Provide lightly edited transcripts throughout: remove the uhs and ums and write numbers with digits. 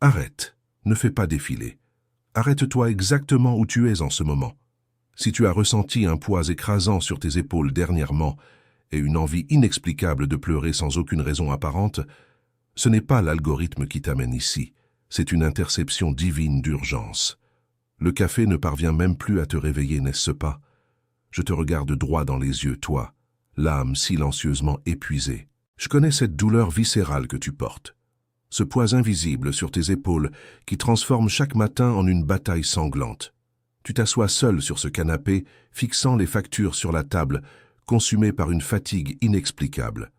Arrête, ne fais pas défiler. Arrête-toi exactement où tu es en ce moment. Si tu as ressenti un poids écrasant sur tes épaules dernièrement et une envie inexplicable de pleurer sans aucune raison apparente, ce n'est pas l'algorithme qui t'amène ici, c'est une interception divine d'urgence. Le café ne parvient même plus à te réveiller, n'est-ce pas? Je te regarde droit dans les yeux, toi, l'âme silencieusement épuisée. Je connais cette douleur viscérale que tu portes, ce poids invisible sur tes épaules qui transforme chaque matin en une bataille sanglante. Tu t'assois seul sur ce canapé, fixant les factures sur la table, consumé par une fatigue inexplicable.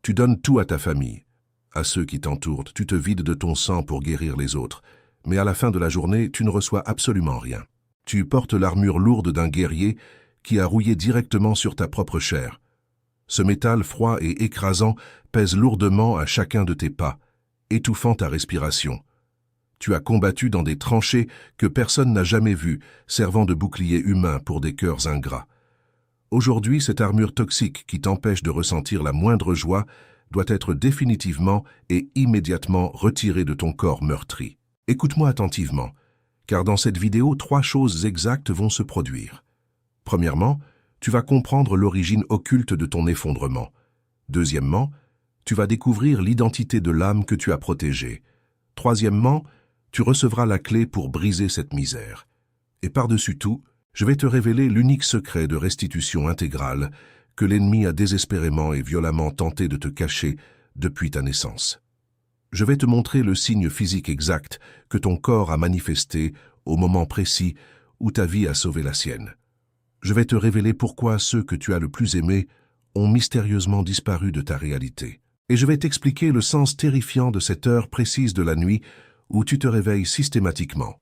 Tu donnes tout à ta famille, à ceux qui t'entourent, tu te vides de ton sang pour guérir les autres, mais à la fin de la journée, tu ne reçois absolument rien. Tu portes l'armure lourde d'un guerrier qui a rouillé directement sur ta propre chair. Ce métal froid et écrasant pèse lourdement à chacun de tes pas, étouffant ta respiration. Tu as combattu dans des tranchées que personne n'a jamais vues, servant de bouclier humain pour des cœurs ingrats. Aujourd'hui, cette armure toxique qui t'empêche de ressentir la moindre joie doit être définitivement et immédiatement retirée de ton corps meurtri. Écoute-moi attentivement, car dans cette vidéo, 3 choses exactes vont se produire. Premièrement, tu vas comprendre l'origine occulte de ton effondrement. Deuxièmement, tu vas découvrir l'identité de l'âme que tu as protégée. Troisièmement, tu recevras la clé pour briser cette misère. Et par-dessus tout, je vais te révéler l'unique secret de restitution intégrale que l'ennemi a désespérément et violemment tenté de te cacher depuis ta naissance. Je vais te montrer le signe physique exact que ton corps a manifesté au moment précis où ta vie a sauvé la sienne. Je vais te révéler pourquoi ceux que tu as le plus aimés ont mystérieusement disparu de ta réalité. Et je vais t'expliquer le sens terrifiant de cette heure précise de la nuit où tu te réveilles systématiquement.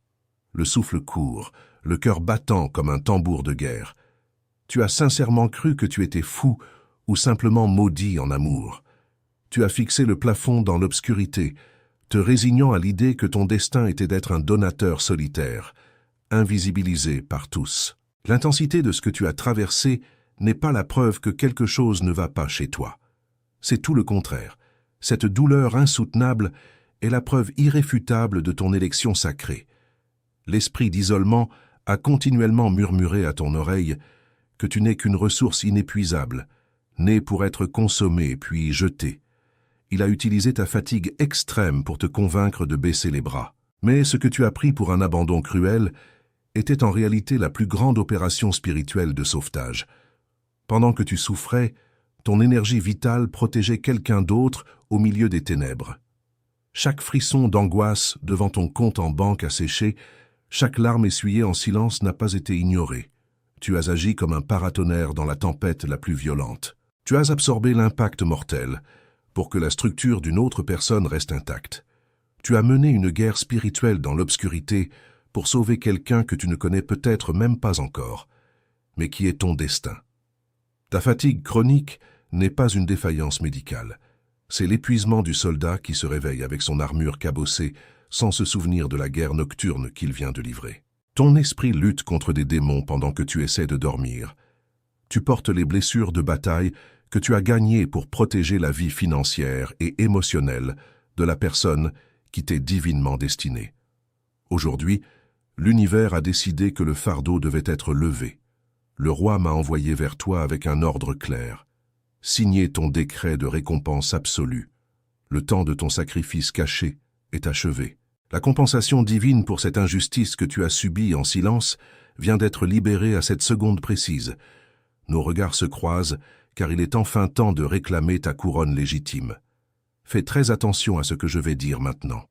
Le souffle court, le cœur battant comme un tambour de guerre. Tu as sincèrement cru que tu étais fou ou simplement maudit en amour. Tu as fixé le plafond dans l'obscurité, te résignant à l'idée que ton destin était d'être un donateur solitaire, invisibilisé par tous. L'intensité de ce que tu as traversé n'est pas la preuve que quelque chose ne va pas chez toi. C'est tout le contraire. Cette douleur insoutenable est la preuve irréfutable de ton élection sacrée. L'esprit d'isolement a continuellement murmuré à ton oreille que tu n'es qu'une ressource inépuisable, née pour être consommée puis jetée. Il a utilisé ta fatigue extrême pour te convaincre de baisser les bras. Mais ce que tu as pris pour un abandon cruel était en réalité la plus grande opération spirituelle de sauvetage. Pendant que tu souffrais, ton énergie vitale protégeait quelqu'un d'autre au milieu des ténèbres. Chaque frisson d'angoisse devant ton compte en banque asséché, chaque larme essuyée en silence n'a pas été ignorée. Tu as agi comme un paratonnerre dans la tempête la plus violente. Tu as absorbé l'impact mortel pour que la structure d'une autre personne reste intacte. Tu as mené une guerre spirituelle dans l'obscurité pour sauver quelqu'un que tu ne connais peut-être même pas encore, mais qui est ton destin. Ta fatigue chronique n'est pas une défaillance médicale. C'est l'épuisement du soldat qui se réveille avec son armure cabossée sans se souvenir de la guerre nocturne qu'il vient de livrer. Ton esprit lutte contre des démons pendant que tu essaies de dormir. Tu portes les blessures de bataille que tu as gagnées pour protéger la vie financière et émotionnelle de la personne qui t'est divinement destinée. Aujourd'hui, l'univers a décidé que le fardeau devait être levé. Le roi m'a envoyé vers toi avec un ordre clair. Signer ton décret de récompense absolue. Le temps de ton sacrifice caché est achevé. La compensation divine pour cette injustice que tu as subie en silence vient d'être libérée à cette seconde précise. Nos regards se croisent, car il est enfin temps de réclamer ta couronne légitime. Fais très attention à ce que je vais dire maintenant.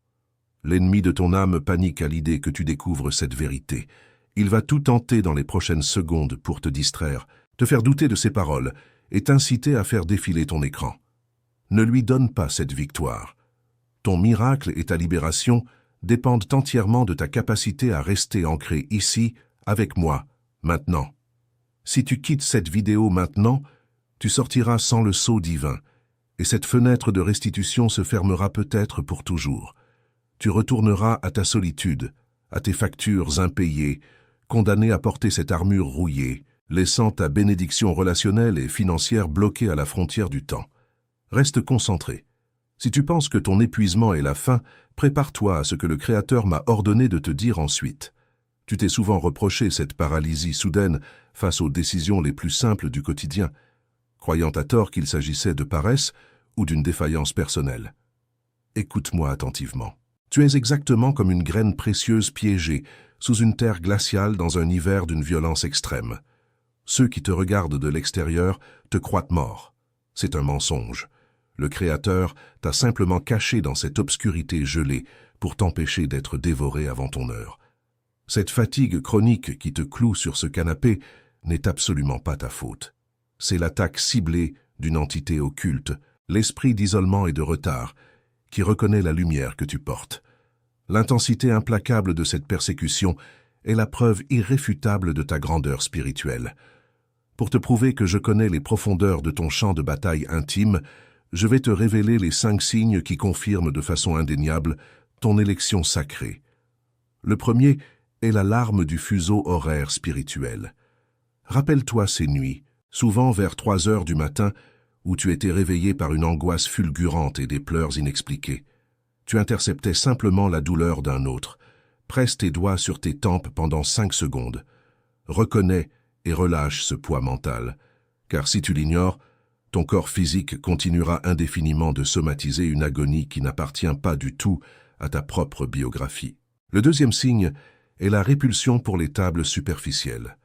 L'ennemi de ton âme panique à l'idée que tu découvres cette vérité. Il va tout tenter dans les prochaines secondes pour te distraire, te faire douter de ses paroles et t'inciter à faire défiler ton écran. Ne lui donne pas cette victoire. Ton miracle et ta libération dépendent entièrement de ta capacité à rester ancré ici, avec moi, maintenant. Si tu quittes cette vidéo maintenant, tu sortiras sans le sceau divin, et cette fenêtre de restitution se fermera peut-être pour toujours. Tu retourneras à ta solitude, à tes factures impayées, condamné à porter cette armure rouillée, laissant ta bénédiction relationnelle et financière bloquée à la frontière du temps. Reste concentré. Si tu penses que ton épuisement est la fin, prépare-toi à ce que le Créateur m'a ordonné de te dire ensuite. Tu t'es souvent reproché cette paralysie soudaine face aux décisions les plus simples du quotidien, croyant à tort qu'il s'agissait de paresse ou d'une défaillance personnelle. Écoute-moi attentivement. Tu es exactement comme une graine précieuse piégée sous une terre glaciale dans un hiver d'une violence extrême. Ceux qui te regardent de l'extérieur te croient mort. C'est un mensonge. Le Créateur t'a simplement caché dans cette obscurité gelée pour t'empêcher d'être dévoré avant ton heure. Cette fatigue chronique qui te cloue sur ce canapé n'est absolument pas ta faute. C'est l'attaque ciblée d'une entité occulte, l'esprit d'isolement et de retard, qui reconnaît la lumière que tu portes. L'intensité implacable de cette persécution est la preuve irréfutable de ta grandeur spirituelle. Pour te prouver que je connais les profondeurs de ton champ de bataille intime, je vais te révéler les 5 signes qui confirment de façon indéniable ton élection sacrée. Le premier est l'alarme du fuseau horaire spirituel. Rappelle-toi ces nuits, souvent vers 3 heures du matin, où tu étais réveillé par une angoisse fulgurante et des pleurs inexpliqués. Tu interceptais simplement la douleur d'un autre. Presse tes doigts sur tes tempes pendant 5 secondes. Reconnais et relâche ce poids mental, car si tu l'ignores, ton corps physique continuera indéfiniment de somatiser une agonie qui n'appartient pas du tout à ta propre biographie. Le deuxième signe est la répulsion pour les tables superficielles.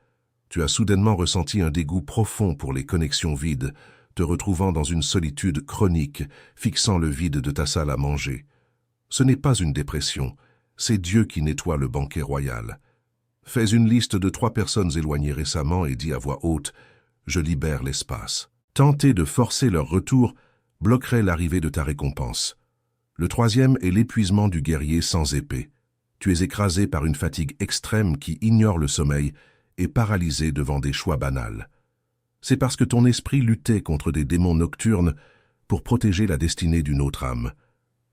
Tu as soudainement ressenti un dégoût profond pour les connexions vides, te retrouvant dans une solitude chronique, fixant le vide de ta salle à manger. Ce n'est pas une dépression, c'est Dieu qui nettoie le banquet royal. Fais une liste de 3 personnes éloignées récemment et dis à voix haute « Je libère l'espace ». Tenter de forcer leur retour bloquerait l'arrivée de ta récompense. Le troisième est l'épuisement du guerrier sans épée. Tu es écrasé par une fatigue extrême qui ignore le sommeil et paralysé devant des choix banals. C'est parce que ton esprit luttait contre des démons nocturnes pour protéger la destinée d'une autre âme.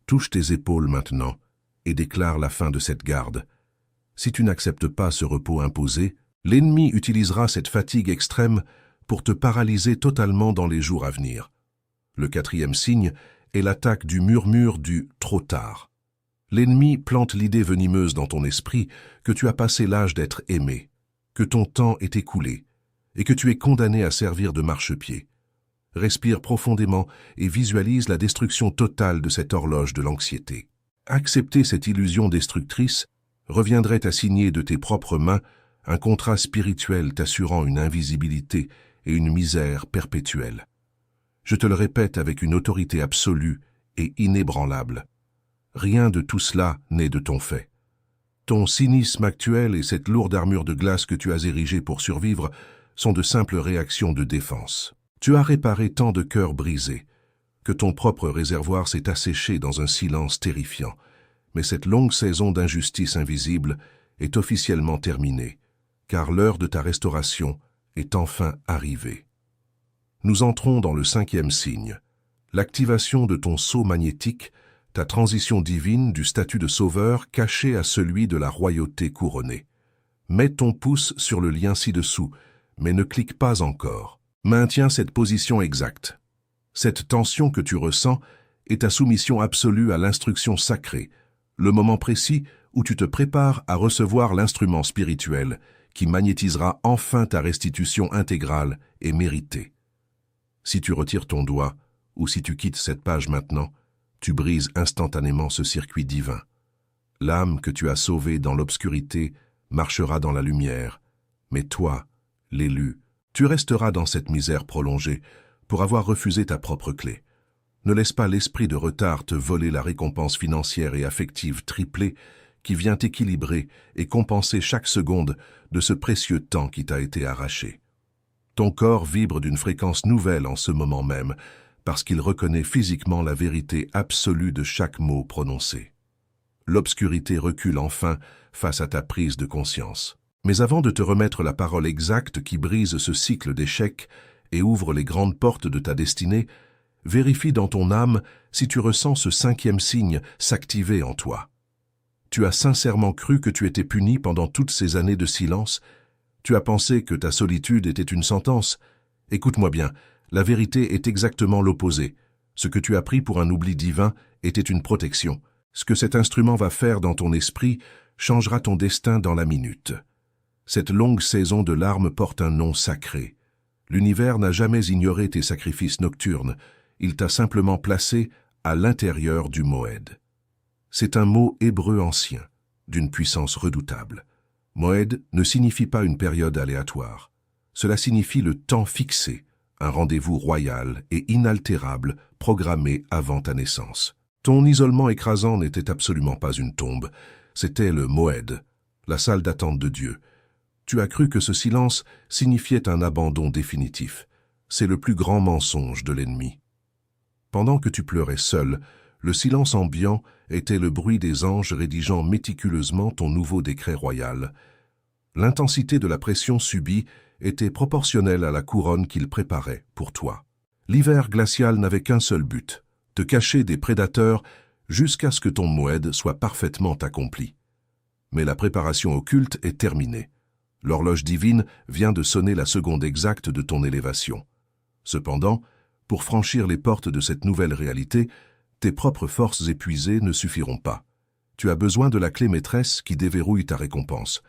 Touche tes épaules maintenant et déclare la fin de cette garde. Si tu n'acceptes pas ce repos imposé, l'ennemi utilisera cette fatigue extrême pour te paralyser totalement dans les jours à venir. Le quatrième signe est l'attaque du murmure du « trop tard ». L'ennemi plante l'idée venimeuse dans ton esprit que tu as passé l'âge d'être aimé, que ton temps est écoulé et que tu es condamné à servir de marchepied. Respire profondément et visualise la destruction totale de cette horloge de l'anxiété. Accepter cette illusion destructrice reviendrait à signer de tes propres mains un contrat spirituel t'assurant une invisibilité et une misère perpétuelle. Je te le répète avec une autorité absolue et inébranlable. Rien de tout cela n'est de ton fait. Ton cynisme actuel et cette lourde armure de glace que tu as érigée pour survivre sont de simples réactions de défense. Tu as réparé tant de cœurs brisés que ton propre réservoir s'est asséché dans un silence terrifiant. Mais cette longue saison d'injustice invisible est officiellement terminée, car l'heure de ta restauration est enfin arrivée. Nous entrons dans le 5e signe, l'activation de ton sceau magnétique, ta transition divine du statut de sauveur caché à celui de la royauté couronnée. Mets ton pouce sur le lien ci-dessous, mais ne clique pas encore. Maintiens cette position exacte. Cette tension que tu ressens est ta soumission absolue à l'instruction sacrée, le moment précis où tu te prépares à recevoir l'instrument spirituel qui magnétisera enfin ta restitution intégrale et méritée. Si tu retires ton doigt, ou si tu quittes cette page maintenant, tu brises instantanément ce circuit divin. L'âme que tu as sauvée dans l'obscurité marchera dans la lumière, mais toi, l'élu, tu resteras dans cette misère prolongée pour avoir refusé ta propre clé. Ne laisse pas l'esprit de retard te voler la récompense financière et affective triplée qui vient équilibrer et compenser chaque seconde de ce précieux temps qui t'a été arraché. Ton corps vibre d'une fréquence nouvelle en ce moment même, parce qu'il reconnaît physiquement la vérité absolue de chaque mot prononcé. L'obscurité recule enfin face à ta prise de conscience. Mais avant de te remettre la parole exacte qui brise ce cycle d'échecs et ouvre les grandes portes de ta destinée, vérifie dans ton âme si tu ressens ce 5e signe s'activer en toi. Tu as sincèrement cru que tu étais puni pendant toutes ces années de silence. Tu as pensé que ta solitude était une sentence. Écoute-moi bien, la vérité est exactement l'opposé. Ce que tu as pris pour un oubli divin était une protection. Ce que cet instrument va faire dans ton esprit changera ton destin dans la minute. Cette longue saison de larmes porte un nom sacré. L'univers n'a jamais ignoré tes sacrifices nocturnes, il t'a simplement placé à l'intérieur du Moed. C'est un mot hébreu ancien, d'une puissance redoutable. Moed ne signifie pas une période aléatoire. Cela signifie le temps fixé, un rendez-vous royal et inaltérable programmé avant ta naissance. Ton isolement écrasant n'était absolument pas une tombe, c'était le Moed, la salle d'attente de Dieu. Tu as cru que ce silence signifiait un abandon définitif. C'est le plus grand mensonge de l'ennemi. Pendant que tu pleurais seul, le silence ambiant était le bruit des anges rédigeant méticuleusement ton nouveau décret royal. L'intensité de la pression subie était proportionnelle à la couronne qu'ils préparaient pour toi. L'hiver glacial n'avait qu'un seul but, te cacher des prédateurs jusqu'à ce que ton Moed soit parfaitement accompli. Mais la préparation occulte est terminée. L'horloge divine vient de sonner la seconde exacte de ton élévation. Cependant, pour franchir les portes de cette nouvelle réalité, tes propres forces épuisées ne suffiront pas. Tu as besoin de la clé maîtresse qui déverrouille ta récompense.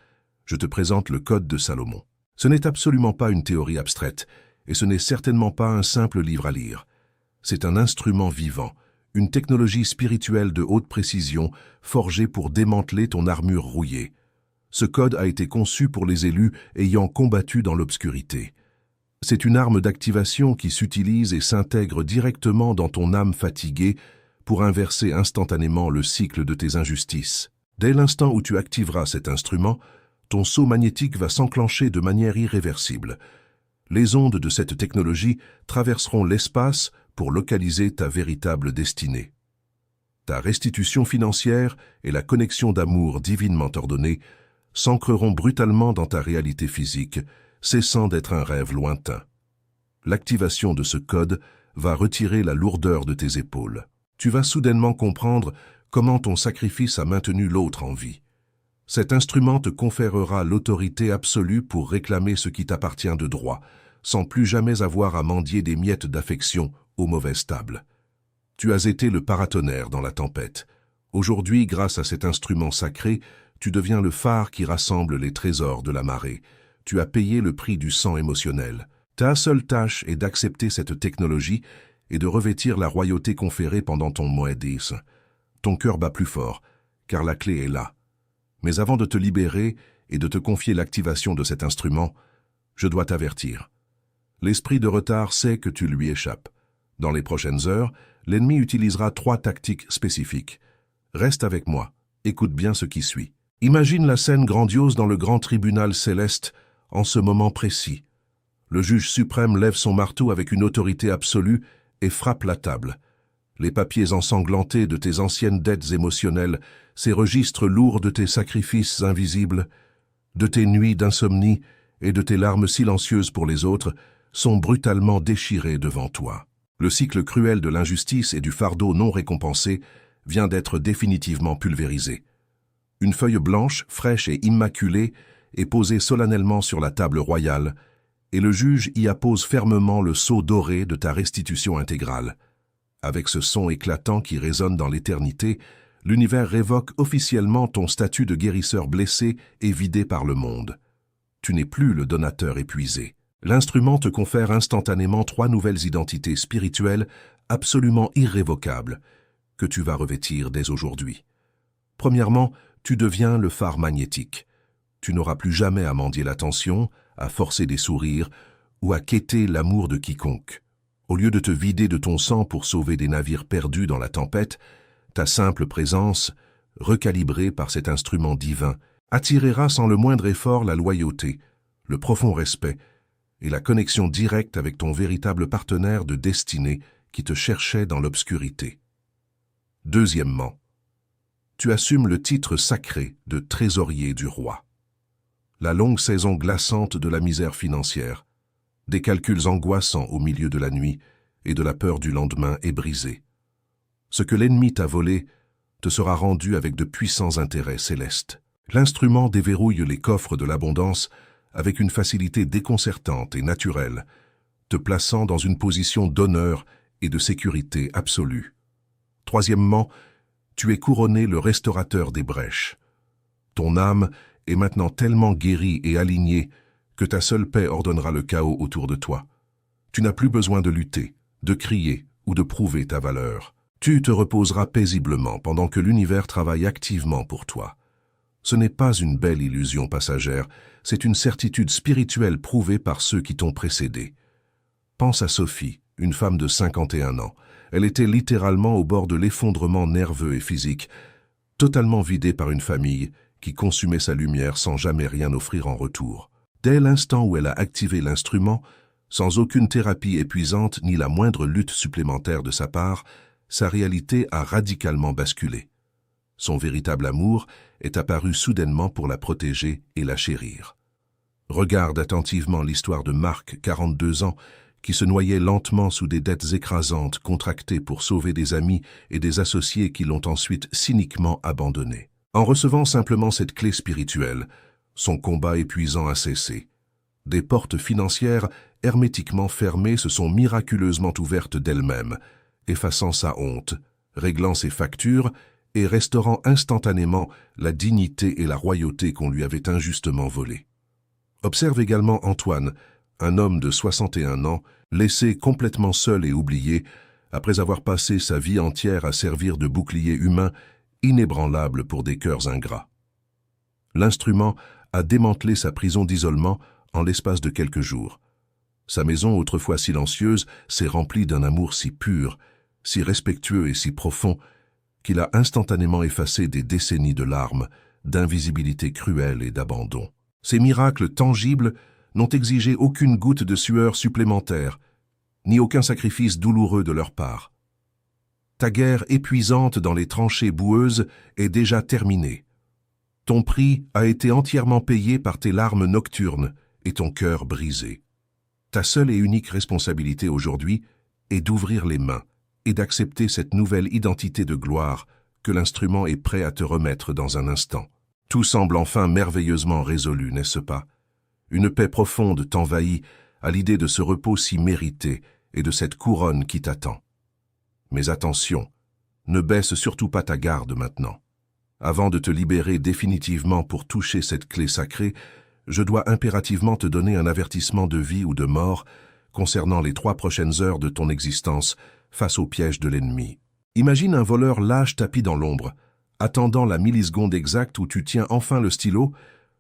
Je te présente le Code de Salomon. Ce n'est absolument pas une théorie abstraite, et ce n'est certainement pas un simple livre à lire. C'est un instrument vivant, une technologie spirituelle de haute précision, forgée pour démanteler ton armure rouillée. Ce code a été conçu pour les élus ayant combattu dans l'obscurité. C'est une arme d'activation qui s'utilise et s'intègre directement dans ton âme fatiguée pour inverser instantanément le cycle de tes injustices. Dès l'instant où tu activeras cet instrument, ton saut magnétique va s'enclencher de manière irréversible. Les ondes de cette technologie traverseront l'espace pour localiser ta véritable destinée. Ta restitution financière et la connexion d'amour divinement ordonnée s'ancreront brutalement dans ta réalité physique, cessant d'être un rêve lointain. L'activation de ce code va retirer la lourdeur de tes épaules. Tu vas soudainement comprendre comment ton sacrifice a maintenu l'autre en vie. Cet instrument te conférera l'autorité absolue pour réclamer ce qui t'appartient de droit, sans plus jamais avoir à mendier des miettes d'affection aux mauvaises tables. Tu as été le paratonnerre dans la tempête. Aujourd'hui, grâce à cet instrument sacré, tu deviens le phare qui rassemble les trésors de la marée. Tu as payé le prix du sang émotionnel. Ta seule tâche est d'accepter cette technologie et de revêtir la royauté conférée pendant ton Moedis. Ton cœur bat plus fort, car la clé est là. Mais avant de te libérer et de te confier l'activation de cet instrument, je dois t'avertir. L'esprit de retard sait que tu lui échappes. Dans les prochaines heures, l'ennemi utilisera 3 tactiques spécifiques. Reste avec moi, écoute bien ce qui suit. Imagine la scène grandiose dans le grand tribunal céleste en ce moment précis. Le juge suprême lève son marteau avec une autorité absolue et frappe la table. Les papiers ensanglantés de tes anciennes dettes émotionnelles, ces registres lourds de tes sacrifices invisibles, de tes nuits d'insomnie et de tes larmes silencieuses pour les autres, sont brutalement déchirés devant toi. Le cycle cruel de l'injustice et du fardeau non récompensé vient d'être définitivement pulvérisé. Une feuille blanche, fraîche et immaculée est posée solennellement sur la table royale, et le juge y appose fermement le sceau doré de ta restitution intégrale. Avec ce son éclatant qui résonne dans l'éternité, l'univers révoque officiellement ton statut de guérisseur blessé et vidé par le monde. Tu n'es plus le donateur épuisé. L'instrument te confère instantanément 3 nouvelles identités spirituelles absolument irrévocables que tu vas revêtir dès aujourd'hui. Premièrement, tu deviens le phare magnétique. Tu n'auras plus jamais à mendier l'attention, à forcer des sourires ou à quêter l'amour de quiconque. Au lieu de te vider de ton sang pour sauver des navires perdus dans la tempête, ta simple présence, recalibrée par cet instrument divin, attirera sans le moindre effort la loyauté, le profond respect et la connexion directe avec ton véritable partenaire de destinée qui te cherchait dans l'obscurité. Deuxièmement, tu assumes le titre sacré de trésorier du roi. La longue saison glaçante de la misère financière, des calculs angoissants au milieu de la nuit et de la peur du lendemain est brisée. Ce que l'ennemi t'a volé te sera rendu avec de puissants intérêts célestes. L'instrument déverrouille les coffres de l'abondance avec une facilité déconcertante et naturelle, te plaçant dans une position d'honneur et de sécurité absolue. Troisièmement, tu es couronné le restaurateur des brèches. Ton âme est maintenant tellement guérie et alignée que ta seule paix ordonnera le chaos autour de toi. Tu n'as plus besoin de lutter, de crier ou de prouver ta valeur. Tu te reposeras paisiblement pendant que l'univers travaille activement pour toi. Ce n'est pas une belle illusion passagère, c'est une certitude spirituelle prouvée par ceux qui t'ont précédé. Pense à Sophie, une femme de 51 ans. Elle était littéralement au bord de l'effondrement nerveux et physique, totalement vidée par une famille qui consumait sa lumière sans jamais rien offrir en retour. Dès l'instant où elle a activé l'instrument, sans aucune thérapie épuisante ni la moindre lutte supplémentaire de sa part, sa réalité a radicalement basculé. Son véritable amour est apparu soudainement pour la protéger et la chérir. Regarde attentivement l'histoire de Marc, 42 ans, qui se noyait lentement sous des dettes écrasantes contractées pour sauver des amis et des associés qui l'ont ensuite cyniquement abandonné. En recevant simplement cette clé spirituelle, son combat épuisant a cessé. Des portes financières hermétiquement fermées se sont miraculeusement ouvertes d'elles-mêmes, effaçant sa honte, réglant ses factures et restaurant instantanément la dignité et la royauté qu'on lui avait injustement volées. Observe également Antoine, un homme de 61 ans, laissé complètement seul et oublié, après avoir passé sa vie entière à servir de bouclier humain inébranlable pour des cœurs ingrats. L'instrument a démantelé sa prison d'isolement en l'espace de quelques jours. Sa maison, autrefois silencieuse, s'est remplie d'un amour si pur, si respectueux et si profond, qu'il a instantanément effacé des décennies de larmes, d'invisibilité cruelle et d'abandon. Ces miracles tangibles n'ont exigé aucune goutte de sueur supplémentaire, ni aucun sacrifice douloureux de leur part. Ta guerre épuisante dans les tranchées boueuses est déjà terminée. Ton prix a été entièrement payé par tes larmes nocturnes et ton cœur brisé. Ta seule et unique responsabilité aujourd'hui est d'ouvrir les mains et d'accepter cette nouvelle identité de gloire que l'instrument est prêt à te remettre dans un instant. Tout semble enfin merveilleusement résolu, n'est-ce pas? Une paix profonde t'envahit à l'idée de ce repos si mérité et de cette couronne qui t'attend. Mais attention, ne baisse surtout pas ta garde maintenant. Avant de te libérer définitivement pour toucher cette clé sacrée, je dois impérativement te donner un avertissement de vie ou de mort concernant les 3 prochaines heures de ton existence face au piège de l'ennemi. Imagine un voleur lâche tapis dans l'ombre, attendant la milliseconde exacte où tu tiens enfin le stylo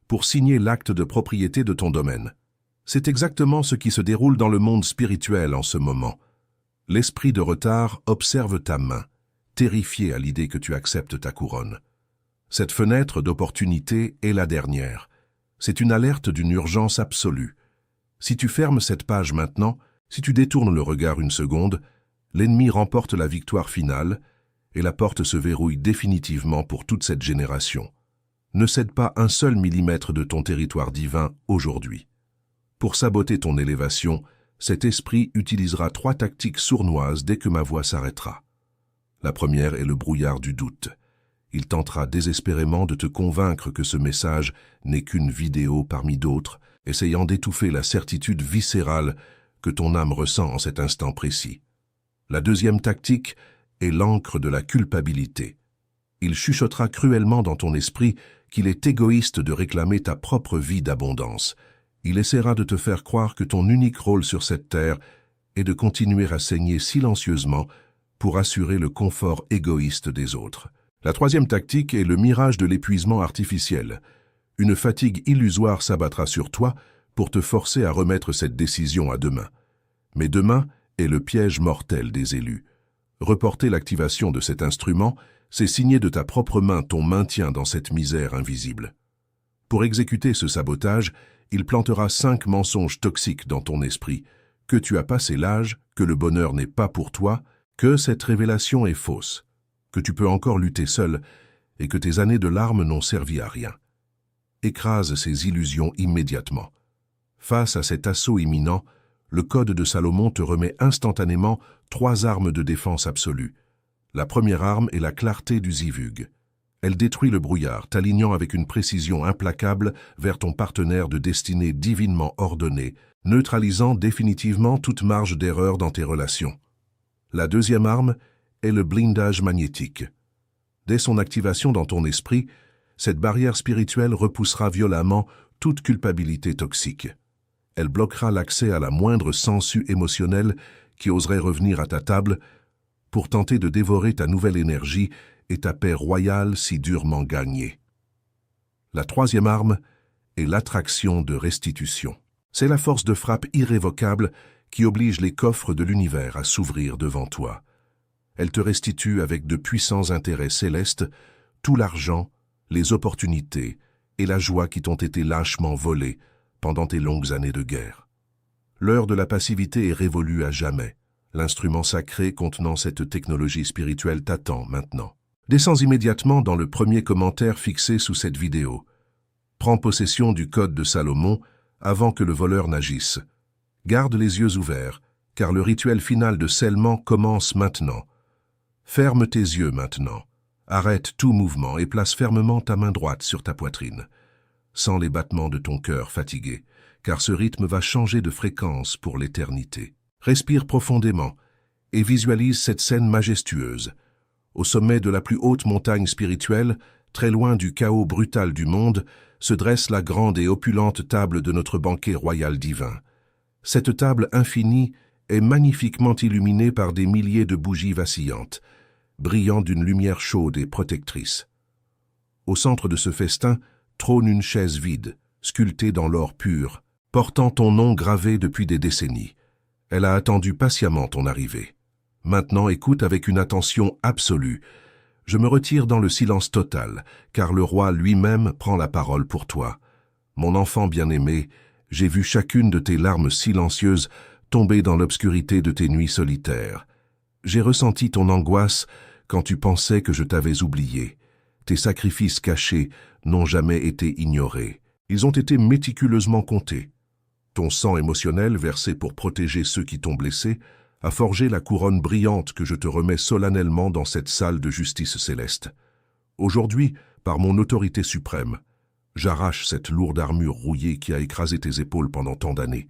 pour signer l'acte de propriété de ton domaine. C'est exactement ce qui se déroule dans le monde spirituel en ce moment. L'esprit de retard observe ta main, terrifié à l'idée que tu acceptes ta couronne. Cette fenêtre d'opportunité est la dernière. C'est une alerte d'une urgence absolue. Si tu fermes cette page maintenant, si tu détournes le regard une seconde, l'ennemi remporte la victoire finale et la porte se verrouille définitivement pour toute cette génération. Ne cède pas un seul millimètre de ton territoire divin aujourd'hui. Pour saboter ton élévation, cet esprit utilisera 3 tactiques sournoises dès que ma voix s'arrêtera. La première est le brouillard du doute. Il tentera désespérément de te convaincre que ce message n'est qu'une vidéo parmi d'autres, essayant d'étouffer la certitude viscérale que ton âme ressent en cet instant précis. La deuxième tactique est l'encre de la culpabilité. Il chuchotera cruellement dans ton esprit qu'il est égoïste de réclamer ta propre vie d'abondance. Il essaiera de te faire croire que ton unique rôle sur cette terre est de continuer à saigner silencieusement pour assurer le confort égoïste des autres. La troisième tactique est le mirage de l'épuisement artificiel. Une fatigue illusoire s'abattra sur toi pour te forcer à remettre cette décision à demain. Mais demain est le piège mortel des élus. Reporter l'activation de cet instrument, c'est signer de ta propre main ton maintien dans cette misère invisible. Pour exécuter ce sabotage, il plantera 5 mensonges toxiques dans ton esprit, que tu as passé l'âge, que le bonheur n'est pas pour toi, que cette révélation est fausse, que tu peux encore lutter seul et que tes années de larmes n'ont servi à rien. Écrase ces illusions immédiatement. Face à cet assaut imminent, le Code de Salomon te remet instantanément 3 armes de défense absolue. La première arme est la clarté du zivug. Elle détruit le brouillard, t'alignant avec une précision implacable vers ton partenaire de destinée divinement ordonnée, neutralisant définitivement toute marge d'erreur dans tes relations. La deuxième arme est le blindage magnétique. Dès son activation dans ton esprit, cette barrière spirituelle repoussera violemment toute culpabilité toxique. Elle bloquera l'accès à la moindre sangsue émotionnelle qui oserait revenir à ta table pour tenter de dévorer ta nouvelle énergie et ta paix royale si durement gagnée. La troisième arme est l'attraction de restitution. C'est la force de frappe irrévocable qui oblige les coffres de l'univers à s'ouvrir devant toi. Elle te restitue avec de puissants intérêts célestes tout l'argent, les opportunités et la joie qui t'ont été lâchement volés pendant tes longues années de guerre. L'heure de la passivité est révolue à jamais. L'instrument sacré contenant cette technologie spirituelle t'attend maintenant. Descends immédiatement dans le premier commentaire fixé sous cette vidéo. Prends possession du code de Salomon avant que le voleur n'agisse. Garde les yeux ouverts, car le rituel final de scellement commence maintenant. Ferme tes yeux maintenant. Arrête tout mouvement et place fermement ta main droite sur ta poitrine. Sens les battements de ton cœur fatigué, car ce rythme va changer de fréquence pour l'éternité. Respire profondément et visualise cette scène majestueuse. Au sommet de la plus haute montagne spirituelle, très loin du chaos brutal du monde, se dresse la grande et opulente table de notre banquet royal divin. Cette table infinie est magnifiquement illuminée par des milliers de bougies vacillantes, brillant d'une lumière chaude et protectrice. Au centre de ce festin trône une chaise vide, sculptée dans l'or pur, portant ton nom gravé depuis des décennies. Elle a attendu patiemment ton arrivée. Maintenant écoute avec une attention absolue. Je me retire dans le silence total, car le roi lui-même prend la parole pour toi. Mon enfant bien-aimé, j'ai vu chacune de tes larmes silencieuses tomber dans l'obscurité de tes nuits solitaires. J'ai ressenti ton angoisse quand tu pensais que je t'avais oublié. Tes sacrifices cachés n'ont jamais été ignorés. Ils ont été méticuleusement comptés. Ton sang émotionnel, versé pour protéger ceux qui t'ont blessé, a forgé la couronne brillante que je te remets solennellement dans cette salle de justice céleste. Aujourd'hui, par mon autorité suprême, j'arrache cette lourde armure rouillée qui a écrasé tes épaules pendant tant d'années.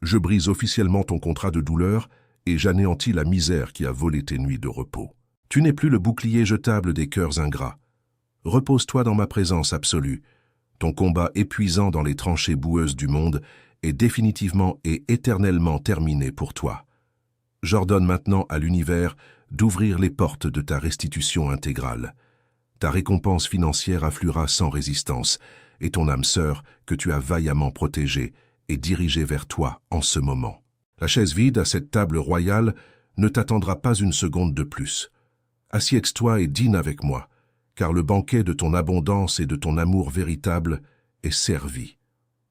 Je brise officiellement ton contrat de douleur et j'anéantis la misère qui a volé tes nuits de repos. Tu n'es plus le bouclier jetable des cœurs ingrats. Repose-toi dans ma présence absolue. Ton combat épuisant dans les tranchées boueuses du monde est définitivement et éternellement terminé pour toi. J'ordonne maintenant à l'univers d'ouvrir les portes de ta restitution intégrale. Ta récompense financière affluera sans résistance, et ton âme sœur, que tu as vaillamment protégée, est dirigée vers toi en ce moment. La chaise vide à cette table royale ne t'attendra pas une seconde de plus. Assieds-toi et dîne avec moi, car le banquet de ton abondance et de ton amour véritable est servi.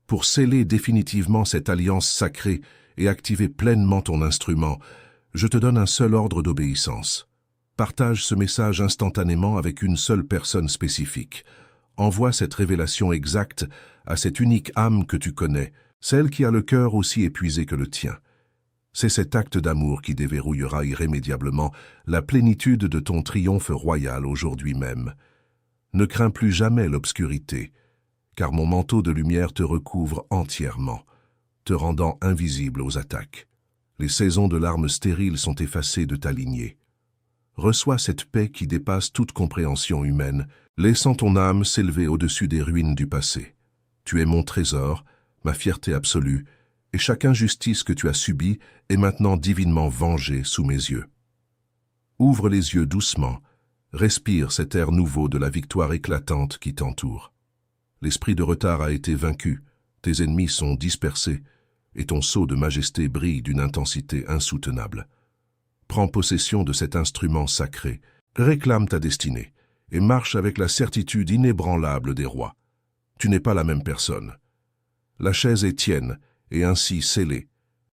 Pour sceller définitivement cette alliance sacrée et activer pleinement ton instrument, je te donne un seul ordre d'obéissance. Partage ce message instantanément avec une seule personne spécifique. Envoie cette révélation exacte à cette unique âme que tu connais, celle qui a le cœur aussi épuisé que le tien. C'est cet acte d'amour qui déverrouillera irrémédiablement la plénitude de ton triomphe royal aujourd'hui même. Ne crains plus jamais l'obscurité, car mon manteau de lumière te recouvre entièrement, te rendant invisible aux attaques. Les saisons de larmes stériles sont effacées de ta lignée. Reçois cette paix qui dépasse toute compréhension humaine, laissant ton âme s'élever au-dessus des ruines du passé. Tu es mon trésor, ma fierté absolue, et chaque injustice que tu as subie est maintenant divinement vengée sous mes yeux. Ouvre les yeux doucement, respire cet air nouveau de la victoire éclatante qui t'entoure. L'esprit de retard a été vaincu, tes ennemis sont dispersés, et ton sceau de majesté brille d'une intensité insoutenable. Prends possession de cet instrument sacré, réclame ta destinée, et marche avec la certitude inébranlable des rois. Tu n'es pas la même personne. La chaise est tienne, et ainsi scellée.